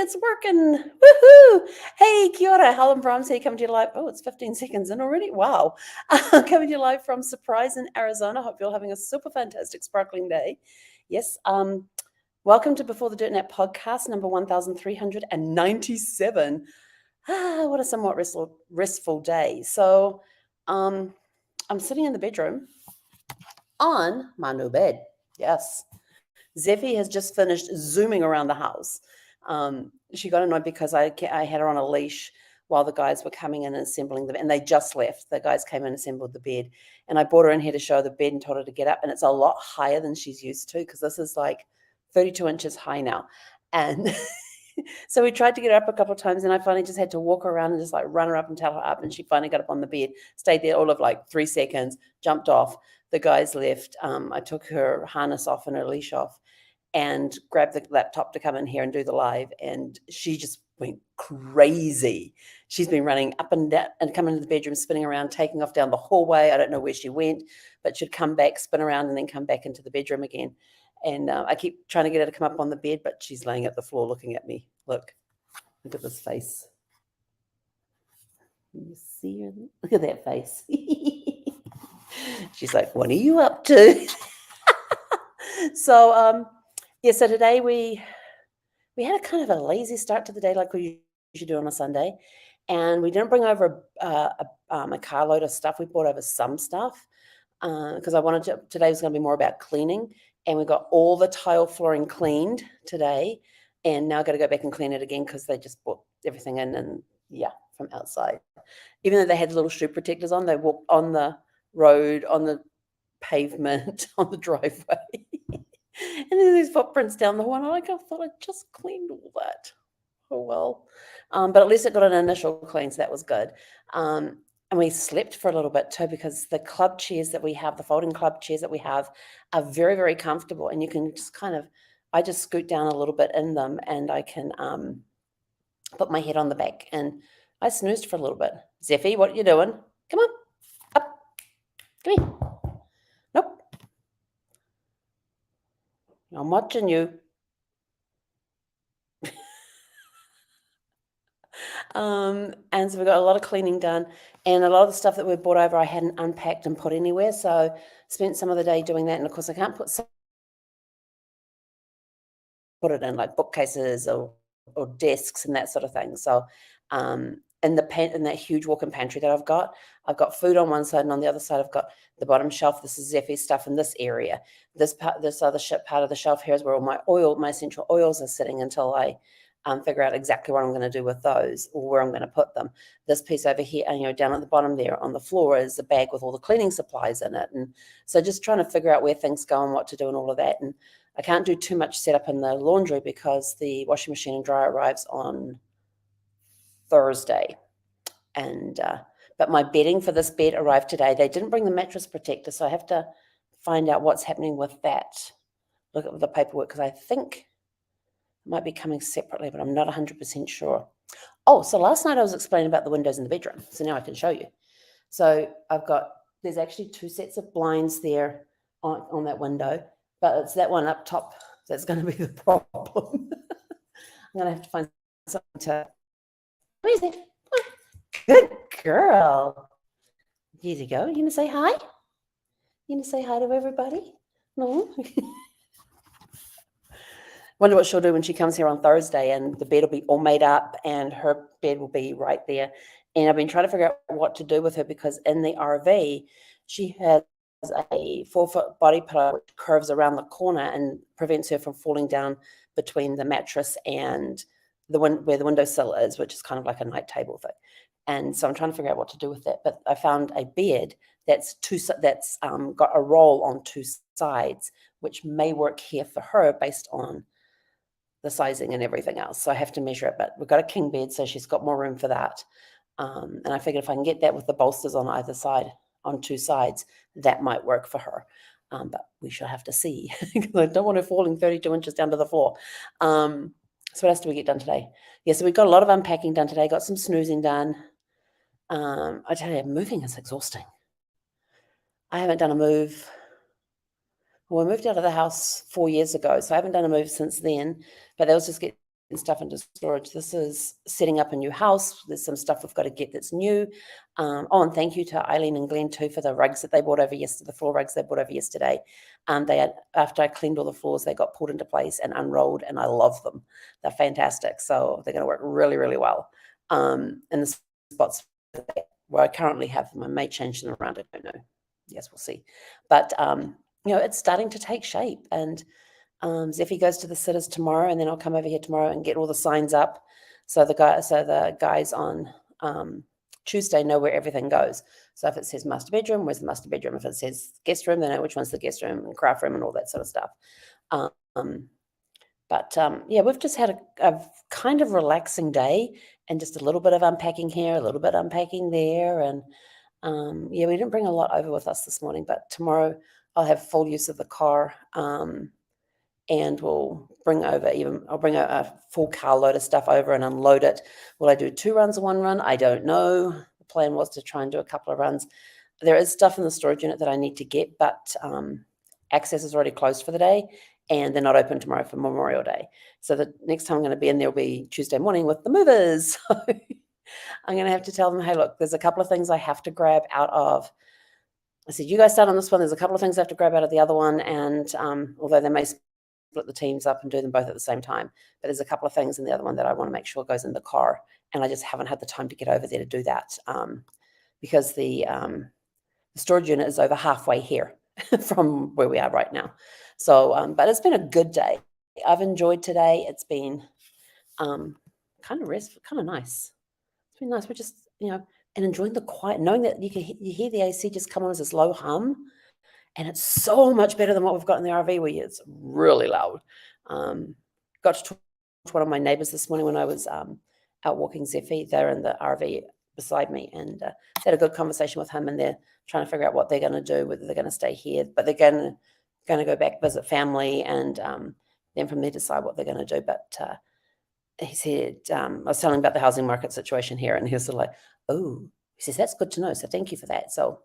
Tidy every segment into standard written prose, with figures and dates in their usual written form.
it's working. Woohoo! Hey, kia ora. Helen Brahms here, coming to you live. Oh, it's 15 seconds in already. Wow. Coming to you live from Surprise in Arizona. Hope you're having a super fantastic, sparkling day. Yes. Welcome to Before the Dirt Nap podcast, number 1397. What a somewhat restful day. So, I'm sitting in the bedroom on my new bed. Yes. Zeffy has just finished zooming around the house. She got annoyed because I had her on a leash while the guys were coming in and assembling the bed, and they just left. The guys came in and assembled the bed, and I brought her in here to show her the bed and told her to get up, and it's a lot higher than she's used to because this is like 32 inches high now. And so we tried to get her up a couple of times, and I finally just had to walk her around and just like run her up and tell her up, and she finally got up on the bed, stayed there all of like 3 seconds, jumped off. The guys left. I took her harness off and her leash off and grabbed the laptop to come in here and do the live, and she just went crazy. She's been running up and down and coming into the bedroom, spinning around, taking off down the hallway. I don't know where she went, but she'd come back, spin around, and then come back into the bedroom again. And I keep trying to get her to come up on the bed, but she's laying at the floor looking at me. Look at this face. You see her? Look at that face. She's like, what are you up to? So, yeah, so today we had a kind of a lazy start to the day like we usually do on a Sunday, and we didn't bring over a carload of stuff. We brought over some stuff because I wanted to. Today was going to be more about cleaning, and we got all the tile flooring cleaned today, and now I've got to go back and clean it again because they just brought everything in, and yeah, from outside. Even though they had little shoe protectors on, they walked on the road, on the pavement, on the driveway. And then these footprints down the hall, and I thought I just cleaned all that. Oh well. But at least it got an initial clean, so that was good. And we slept for a little bit too, because the club chairs that we have, the folding club chairs that we have, are very, very comfortable, and you can just I just scoot down a little bit in them, and I can put my head on the back, and I snoozed for a little bit. Zeffy, what are you doing? Come on, up, come here. Nope. I'm watching you. And so we got a lot of cleaning done, and a lot of the stuff that we brought over I hadn't unpacked and put anywhere, so spent some of the day doing that. And of course I can't put it in like bookcases or desks and that sort of thing. So in that huge walk-in pantry that I've got food on one side, and on the other side I've got the bottom shelf. This is Zeffy's stuff in this area. This other part of the shelf here is where all my essential oils are sitting until I figure out exactly what I'm going to do with those, or where I'm going to put them. This piece over here, and down at the bottom there on the floor, is a bag with all the cleaning supplies in it. And so just trying to figure out where things go and what to do and all of that. And I can't do too much setup in the laundry because the washing machine and dryer arrives on Thursday. And but my bedding for this bed arrived today. They didn't bring the mattress protector, so I have to find out what's happening with that. Look at the paperwork, because I think it might be coming separately, but I'm not 100% sure. Oh, so last night I was explaining about the windows in the bedroom, so now I can show you. So there's actually 2 sets of blinds there on that window, but it's that one up top that's going to be the problem. I'm going to have to find something to... Where is it? Good girl. Here you go. You going to say hi? You going to say hi to everybody? No? Wonder what she'll do when she comes here on Thursday, and the bed will be all made up and her bed will be right there. And I've been trying to figure out what to do with her, because in the RV, she has a 4-foot body pillow which curves around the corner and prevents her from falling down between the mattress and where the windowsill is, which is kind of like a night table thing. And so I'm trying to figure out what to do with that. But I found a bed that's got a roll on 2 sides, which may work here for her based on the sizing and everything else. So I have to measure it, but we've got a king bed, so she's got more room for that. And I figured if I can get that with the bolsters on either side, on 2 sides, that might work for her. But we shall have to see, because I don't want her falling 32 inches down to the floor. So what else do we get done today? Yeah, so we got a lot of unpacking done today, got some snoozing done. I tell you, moving is exhausting. I haven't done a move. Well, I moved out of the house 4 years ago, so I haven't done a move since then, but that was just stuff into storage. This is setting up a new house. There's some stuff we've got to get that's new. And thank you to Eileen and Glenn too for the rugs that they brought over yesterday, the floor rugs they brought over yesterday. They had, after I cleaned all the floors, they got pulled into place and unrolled, and I love them. They're fantastic. So they're going to work really, really well. In the spots where I currently have them, I may change them around. I don't know. Yes, we'll see. But it's starting to take shape, and Zeffy goes to the sitters tomorrow, and then I'll come over here tomorrow and get all the signs up. So the guys on Tuesday know where everything goes. So if it says master bedroom, where's the master bedroom? If it says guest room, they know which one's the guest room, and craft room and all that sort of stuff. We've just had a kind of relaxing day, and just a little bit of unpacking here, a little bit unpacking there. And we didn't bring a lot over with us this morning, but tomorrow I'll have full use of the car. And I'll bring a full carload of stuff over and unload it. Will I do 2 runs or 1 run? I don't know. The plan was to try and do a couple of runs. There is stuff in the storage unit that I need to get, but access is already closed for the day, and they're not open tomorrow for Memorial Day. So the next time I'm going to be in there will be Tuesday morning with the movers. So I'm going to have to tell them, hey, look, there's a couple of things I have to grab out of. I said, you guys start on this one. There's a couple of things I have to grab out of the other one. And although they may split the teams up and do them both at the same time, but there's a couple of things in the other one that I want to make sure goes in the car, and I just haven't had the time to get over there to do that, because the storage unit is over halfway here from where we are right now. So but it's been a good day. I've enjoyed today. It's been kind of restful, kind of nice. It's been nice. We're just and enjoying the quiet, knowing that you hear the AC just come on as this low hum. And it's so much better than what we've got in the RV, where it's really loud. Got to talk to one of my neighbours this morning when I was out walking Zeffy. They're in the RV beside me, and had a good conversation with him, and they're trying to figure out what they're going to do, whether they're going to stay here, but they're going to go back, visit family, and then from there decide what they're going to do. But he said, I was telling him about the housing market situation here, and he was sort of like, oh, he says, that's good to know, so thank you for that. So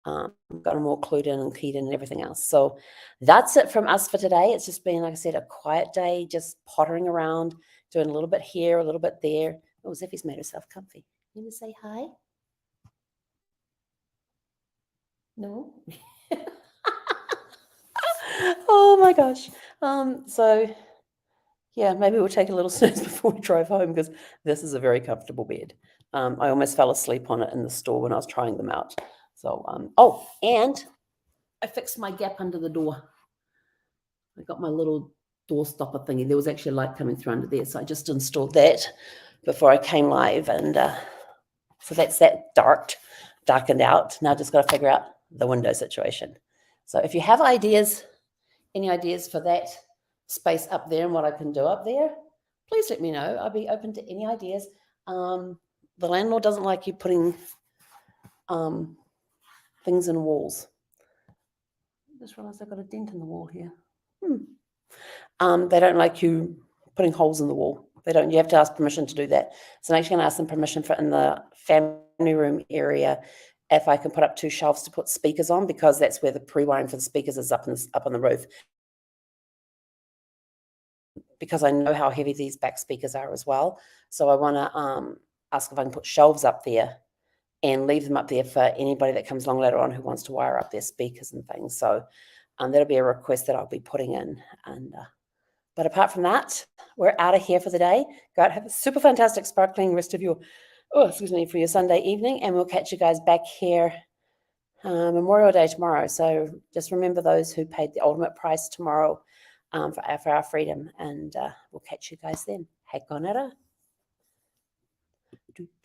got them all clued in and keyed in and everything else. So that's it from us for today. It's just been, like I said, a quiet day, just pottering around, doing a little bit here, a little bit there. Oh, Zeffy's made herself comfy. You want to say hi? No? Oh my gosh. Maybe we'll take a little snooze before we drive home, because this is a very comfortable bed. I almost fell asleep on it in the store when I was trying them out. So, and I fixed my gap under the door. I got my little door stopper thingy. There was actually a light coming through under there, so I just installed that before I came live, and so that's that darkened out. Now I just got to figure out the window situation. So if you have ideas, any ideas for that space up there and what I can do up there, please let me know. I'll be open to any ideas. The landlord doesn't like you putting things in walls. I just realized I've got a dent in the wall here. They don't like you putting holes in the wall. They don't. You have to ask permission to do that. So I'm actually going to ask them permission for in the family room area if I can put up 2 shelves to put speakers on, because that's where the pre-wiring for the speakers is up on the roof. Because I know how heavy these back speakers are as well. So I want to ask if I can put shelves up there and leave them up there for anybody that comes along later on who wants to wire up their speakers and things. So that'll be a request that I'll be putting in. And but apart from that, we're out of here for the day. Go out, have a super fantastic sparkling rest of your, for your Sunday evening, and we'll catch you guys back here Memorial Day tomorrow. So just remember those who paid the ultimate price tomorrow for our freedom, and we'll catch you guys then. Hei konera.